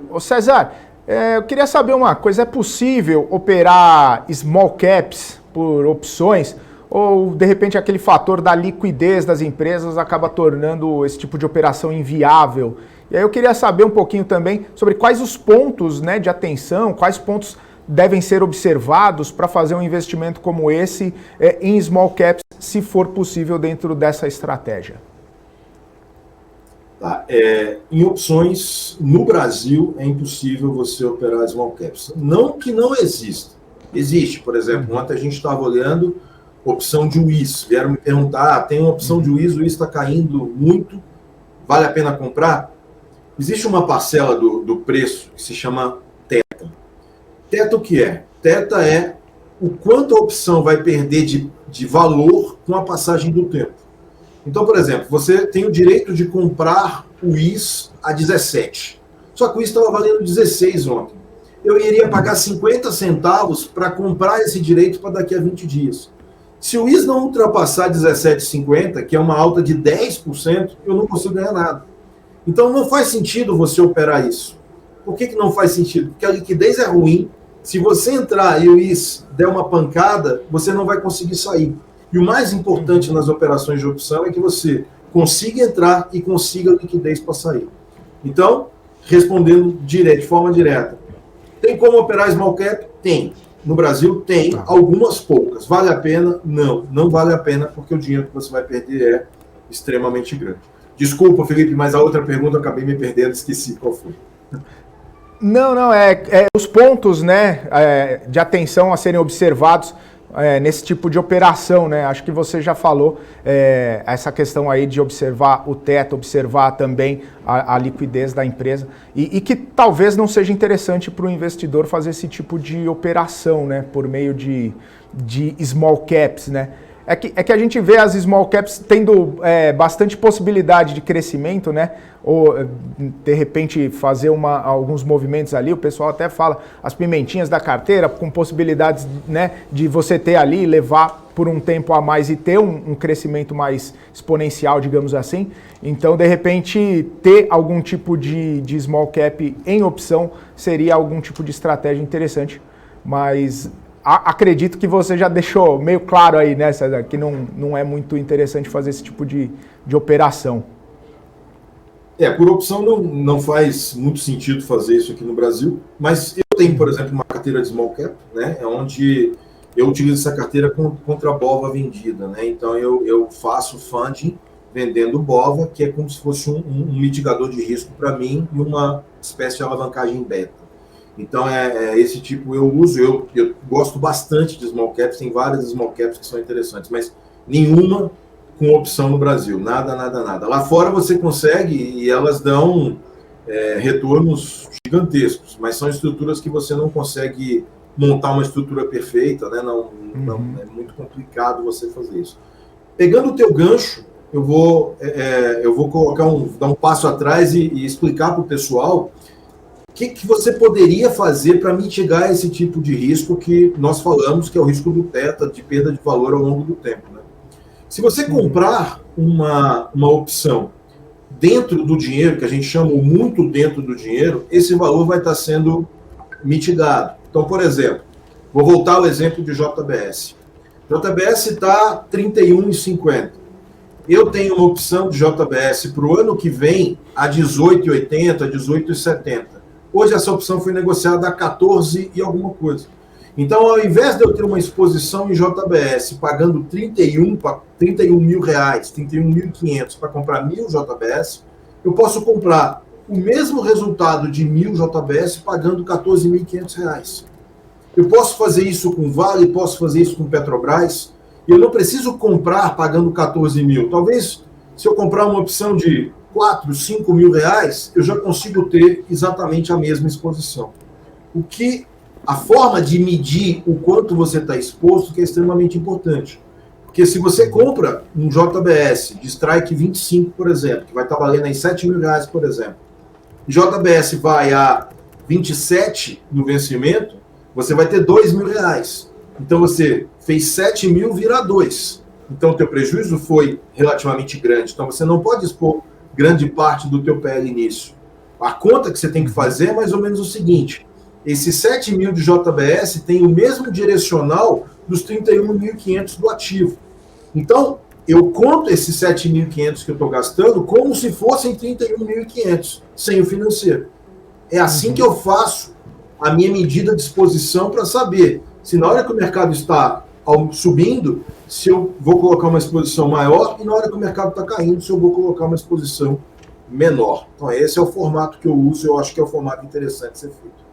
Ô César, eu queria saber uma coisa, é possível operar small caps por opções ou de repente aquele fator da liquidez das empresas acaba tornando esse tipo de operação inviável? E aí eu queria saber um pouquinho também sobre quais os pontos, né, de atenção, quais pontos devem ser observados para fazer um investimento como esse em small caps, se for possível dentro dessa estratégia. Tá, em opções, no Brasil, é impossível você operar small caps. Não que não exista. Existe, por exemplo, ontem a gente estava olhando opção de WIS. Vieram me perguntar, tem uma opção de WIS, o WIS está caindo muito, vale a pena comprar? Existe uma parcela do preço que se chama teta. Teta o que é? Teta é o quanto a opção vai perder de valor com a passagem do tempo. Então, por exemplo, você tem o direito de comprar o WIS a 17. Só que o WIS estava valendo 16 ontem. Eu iria pagar 50 centavos para comprar esse direito para daqui a 20 dias. Se o WIS não ultrapassar 17,50, que é uma alta de 10%, eu não consigo ganhar nada. Então, não faz sentido você operar isso. Por que não faz sentido? Porque a liquidez é ruim. Se você entrar e o WIS der uma pancada, você não vai conseguir sair. E o mais importante nas operações de opção é que você consiga entrar e consiga liquidez para sair. Então, respondendo de forma direta, tem como operar small cap? Tem. No Brasil tem, algumas poucas. Vale a pena? Não, não vale a pena, porque o dinheiro que você vai perder é extremamente grande. Desculpa, Felipe, mas a outra pergunta eu acabei me perdendo, esqueci qual foi. Não, os pontos, né, de atenção a serem observados nesse tipo de operação, né? Acho que você já falou essa questão aí de observar o teto, observar também a liquidez da empresa e que talvez não seja interessante para o investidor fazer esse tipo de operação, né? Por meio de small caps, né? É que a gente vê as small caps tendo bastante possibilidade de crescimento, né? Ou, de repente, fazer alguns movimentos ali. O pessoal até fala as pimentinhas da carteira com possibilidades, né, de você ter ali e levar por um tempo a mais e ter um crescimento mais exponencial, digamos assim. Então, de repente, ter algum tipo de small cap em opção seria algum tipo de estratégia interessante. Mas acredito que você já deixou meio claro aí, né, César, que não é muito interessante fazer esse tipo de operação. Por opção não faz muito sentido fazer isso aqui no Brasil, mas eu tenho, por exemplo, uma carteira de small cap, né, onde eu utilizo essa carteira contra a BOVA vendida, né, então eu faço funding vendendo BOVA, que é como se fosse um mitigador de risco para mim e uma espécie de alavancagem beta. Então, esse tipo eu uso, eu gosto bastante de small caps, tem várias small caps que são interessantes, mas nenhuma com opção no Brasil, nada. Lá fora você consegue e elas dão retornos gigantescos, mas são estruturas que você não consegue montar uma estrutura perfeita, né? Não, é muito complicado você fazer isso. Pegando o teu gancho, eu vou colocar dar um passo atrás e explicar para o pessoal o que você poderia fazer para mitigar esse tipo de risco que nós falamos, que é o risco do teta, de perda de valor ao longo do tempo, né? Se você comprar uma opção dentro do dinheiro, que a gente chama muito dentro do dinheiro, esse valor vai estar sendo mitigado. Então, por exemplo, vou voltar ao exemplo de JBS. JBS está R$ 31,50. Eu tenho uma opção de JBS para o ano que vem a R$ 18,80, R$ 18,70. Hoje essa opção foi negociada a 14 e alguma coisa. Então, ao invés de eu ter uma exposição em JBS pagando 31 mil reais, 31.500 para comprar 1.000 JBS, eu posso comprar o mesmo resultado de 1.000 JBS pagando 14.500 reais. Eu posso fazer isso com Vale, posso fazer isso com Petrobras. Eu não preciso comprar pagando 14 mil. Talvez, se eu comprar uma opção de 4, 5 mil reais, eu já consigo ter exatamente a mesma exposição. A forma de medir o quanto você está exposto que é extremamente importante. Porque se você compra um JBS de strike 25, por exemplo, que vai estar valendo aí 7 mil reais, por exemplo, e JBS vai a 27 no vencimento, você vai ter 2 mil reais. Então você fez 7 mil, vira 2. Então o teu prejuízo foi relativamente grande. Então você não pode expor grande parte do teu PL nisso. A conta que você tem que fazer é mais ou menos o seguinte: esse 7 mil de JBS tem o mesmo direcional dos 31.500 do ativo. Então, eu conto esses 7.500 que eu estou gastando como se fossem 31.500, sem o financeiro. É assim que eu faço a minha medida de exposição para saber se na hora que o mercado está subindo, se eu vou colocar uma exposição maior, e na hora que o mercado está caindo, se eu vou colocar uma exposição menor. Então esse é o formato que eu uso, eu acho que é o formato interessante de ser feito.